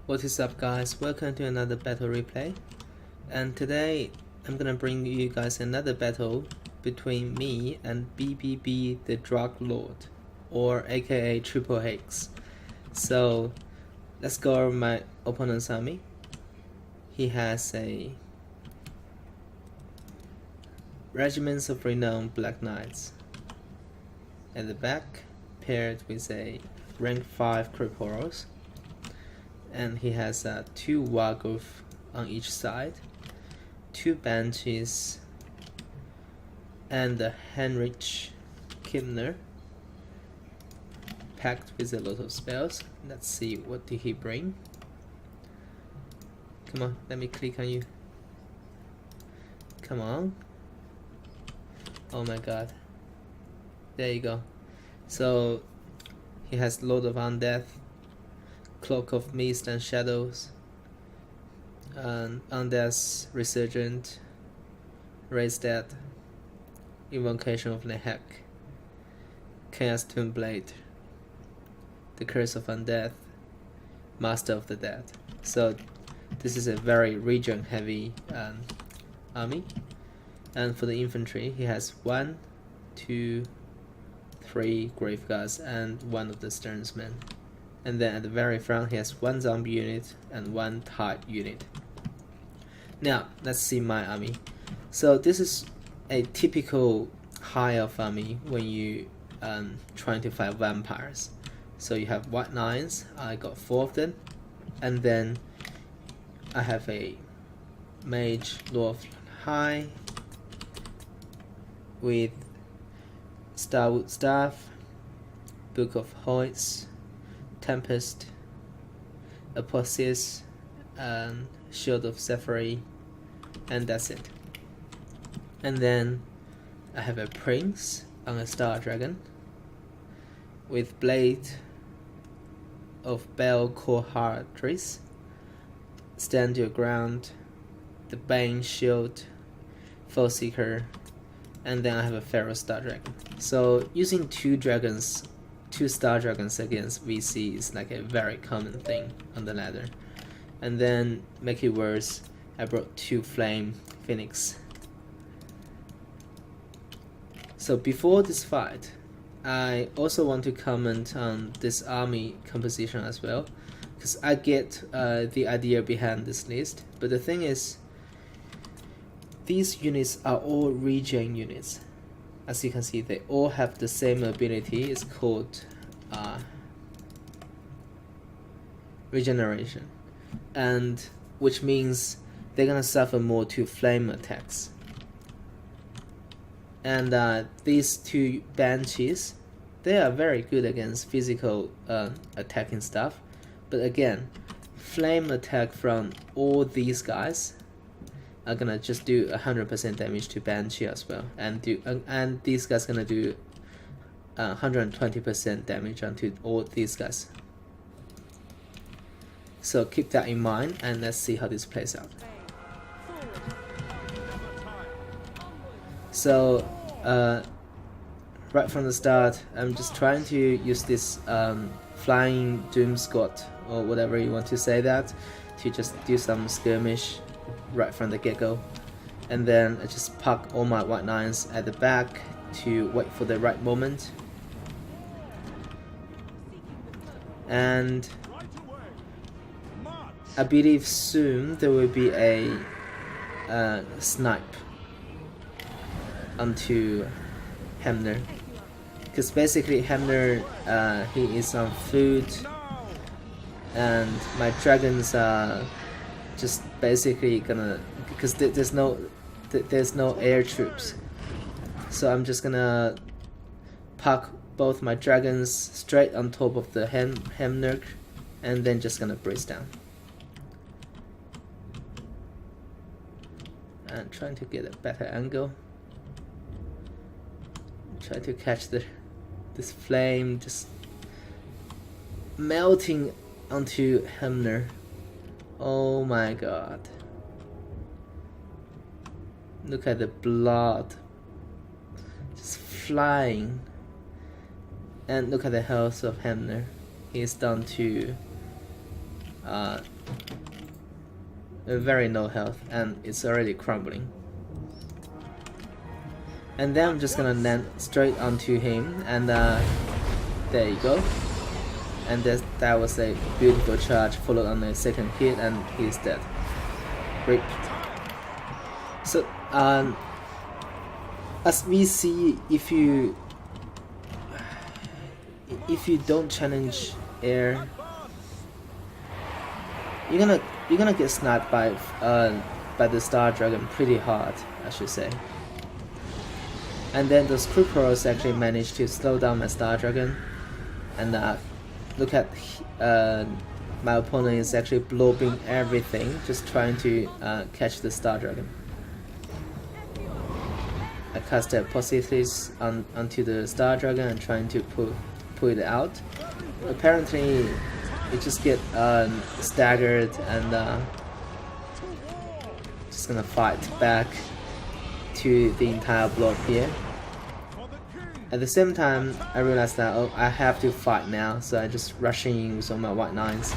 What is up, guys? Welcome to another battle replay, and today I'm gonna bring you guys another battle between me and BBB the Drug Lord, or aka Triple Hicks. So let's go over my opponent's army. He has a Regiments of Renowned Black Knights at the back, paired with a rank 5 Cripples. And he has 2 Wargulf on each side, 2 Banshees, and a Heinrich Kimmler, packed with a lot of spells. Let's see, what did he bring? Come on, let me click on you. Come on. Oh my god. There you go. So he has Lord of Undeath, Cloak of Mist and Shadows, Undeath's Resurgent, Raise Dead, Invocation of Nehek, Chaos Tombblade, the Curse of Undeath, Master of the Dead. So this is a very region heavy army. And for the infantry, he has 1, 2, 3 Graveguards and 1 of the Sternsmen. And then at the very front, he has 1 zombie unit and 1 TIE unit. Now, let's see my army. So this is a typical high elf army when you trying to fight vampires. So you have white knights, I got 4 of them, and then I have a mage Lord of High with Starwood Staff, Book of Hoyts, Tempest, Apotheosis, and Shield of Sephiri, and that's it. And then I have a Prince on a Star Dragon with Blade of Bell Cohortris, Stand Your Ground, the Bane Shield, Foe Seeker, and then I have a Pharaoh Star Dragon. So using 2 Star Dragons against VC is like a very common thing on the ladder. And then make it worse, I brought 2 Flame Phoenix. So before this fight, I also want to comment on this army composition as well, because I get the idea behind this list. But the thing is, these units are all regen units. As you can see, they all have the same ability. It's called regeneration, and which means they're gonna suffer more to flame attacks. And these 2 Banshees, they are very good against physical attacking stuff, but again, flame attack from all these guys are gonna just do 100% damage to Banshee as well, and these guys gonna do 120% damage onto all these guys. So keep that in mind, and let's see how this plays out. So right from the start, I'm just trying to use this flying doom squad, or whatever you want to say that, to just do some skirmish right from the get-go. And then I just park all my white knights at the back to wait for the right moment. And I believe soon there will be a snipe onto Hemner, because basically Hemner he is on food, and my dragons are just basically gonna, because there's no air troops, so I'm just gonna park both my dragons straight on top of the Hemner, and then just gonna breeze down and trying to get a better angle. Try to catch this flame just melting onto Hemner. Oh my god. Look at the blood just flying. And look at the health of Hemner. He's down to very low health, and it's already crumbling. And then I'm just gonna land straight onto him, and there you go. And that was a beautiful charge, followed on a second hit, and he's dead. Rip. So as we see, if you don't challenge air, you're gonna get sniped by the Star Dragon pretty hard, I should say. And then those creepers actually managed to slow down my Star Dragon, and look at my opponent is actually blowing everything, just trying to catch the Star Dragon. I cast a Positrix onto the Star Dragon and trying to pull it out. Apparently, it just get staggered and just gonna fight back to the entire block here. At the same time, I realized that I have to fight now, so I just rushing in with all my white nines,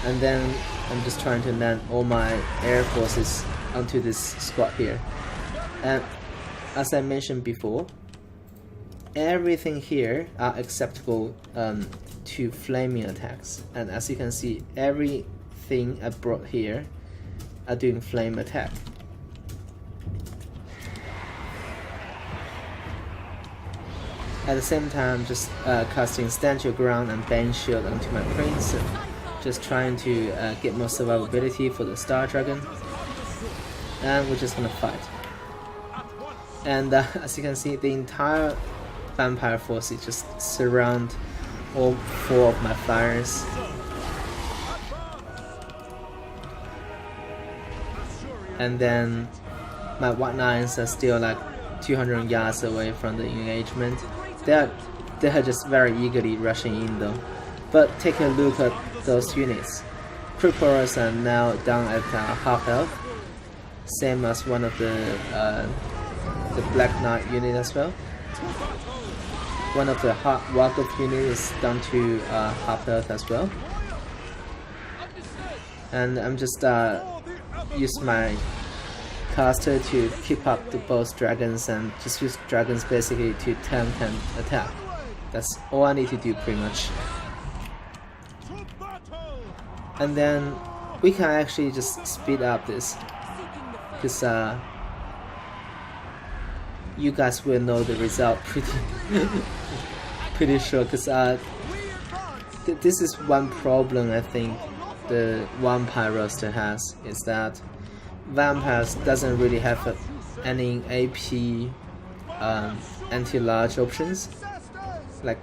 and then I'm just trying to land all my air forces onto this squad here. And as I mentioned before, everything here are acceptable to flaming attacks, and as you can see, everything I brought here are doing flame attack. At the same time, just casting Stand Your Ground and Bane Shield onto my Prince, just trying to get more survivability for the Star Dragon, and we're just gonna fight. And as you can see, the entire vampire forces just surround all 4 of my flyers. And then my white nines are still like 200 yards away from the engagement. They are just very eagerly rushing in though. But take a look at those units. Creepers are now down at half health, same as one of the Black Knight unit as well. One of the Warhammer unit is down to half health as well. And I'm just use my caster to keep up the both dragons, and just use dragons basically to tank and attack. That's all I need to do pretty much. And then we can actually just speed up this, because you guys will know the result pretty sure, because this is one problem I think the vampire roster has, is that vampires doesn't really have any AP anti-large options. Like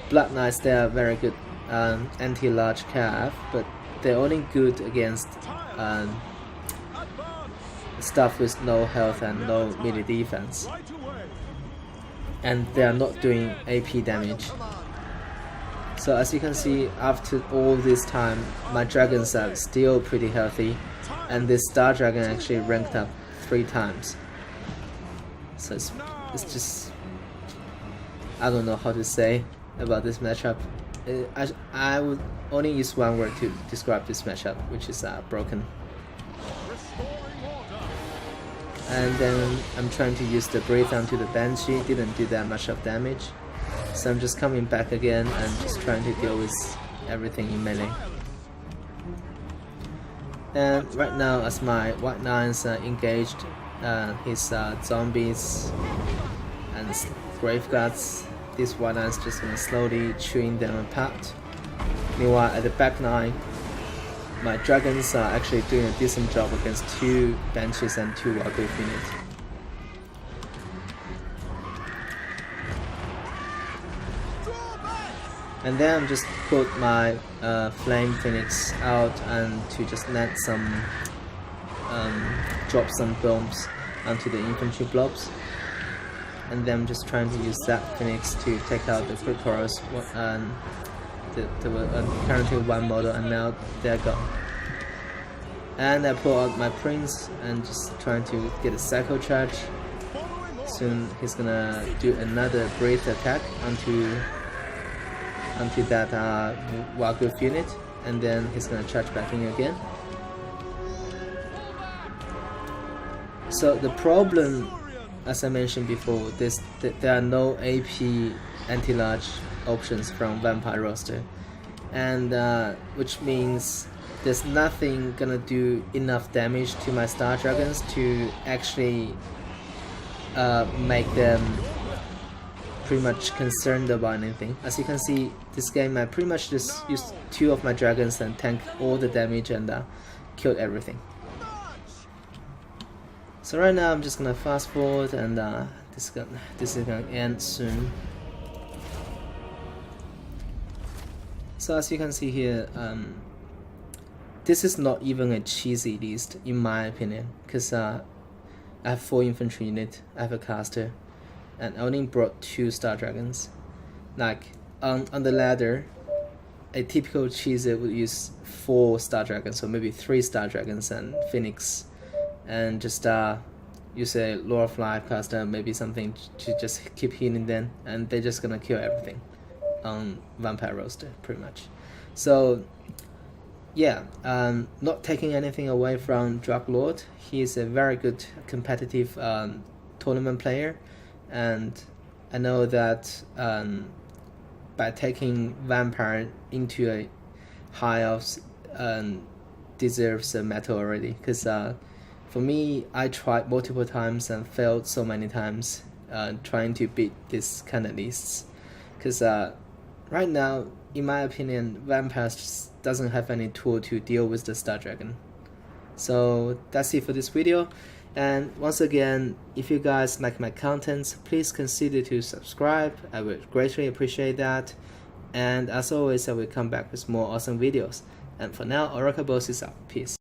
Blood Knights, they are very good anti-large cav, but they're only good against stuff with no health and no melee defense, and they are not doing AP damage. So as you can see, after all this time, my dragons are still pretty healthy, and this Star Dragon actually ranked up 3 times. So it's just, I don't know how to say about this matchup. I would only use one word to describe this matchup, which is broken. And then I'm trying to use the breathe onto the Banshee, didn't do that much of damage. So I'm just coming back again and just trying to deal with everything in melee. And right now, as my white nines are engaged, his zombies and graveguards, these white nines just gonna slowly chewing them apart. Meanwhile, at the back line, my dragons are actually doing a decent job against 2 Banshees and 2 Wargreave units. And then I'm just put my Flame Phoenix out and to just let some drop some bombs onto the infantry blobs. And then I'm just trying to use that Phoenix to take out the Creepers. There were currently 1 model, and now they're gone. And I pull out my Prince and just trying to get a Psycho Charge. Soon he's gonna do another Breath attack onto that Wargreave unit, and then he's gonna charge back in again. So the problem, as I mentioned before, there are no AP anti-large options from Vampire roster, and which means there's nothing gonna do enough damage to my Star Dragons to actually make them pretty much concerned about anything. As you can see, this game I pretty much just used 2 of my dragons and tanked all the damage and killed everything. So right now I'm just gonna fast forward, and this is gonna end soon. So as you can see here, this is not even a cheesy list in my opinion, because I have 4 infantry units, I have a caster, and I only brought 2 Star Dragons. Like on the ladder, a typical cheeser would use 4 Star Dragons, or maybe 3 Star Dragons and Phoenix, and just use a Lore of Life caster, maybe something to just keep healing them, and they're just gonna kill everything on Vampire roster pretty much. So yeah, not taking anything away from Drug Lord, he is a very good competitive tournament player, and I know that by taking Vampire into a high elves deserves a medal already, because for me, I tried multiple times and failed so many times trying to beat this kind of lists, because right now, in my opinion, Vampire just doesn't have any tool to deal with the Star Dragon. So that's it for this video, and once again, if you guys like my content, please consider to subscribe. I would greatly appreciate that, and as always, I will come back with more awesome videos. And for now, Oracle Boss is out. Peace.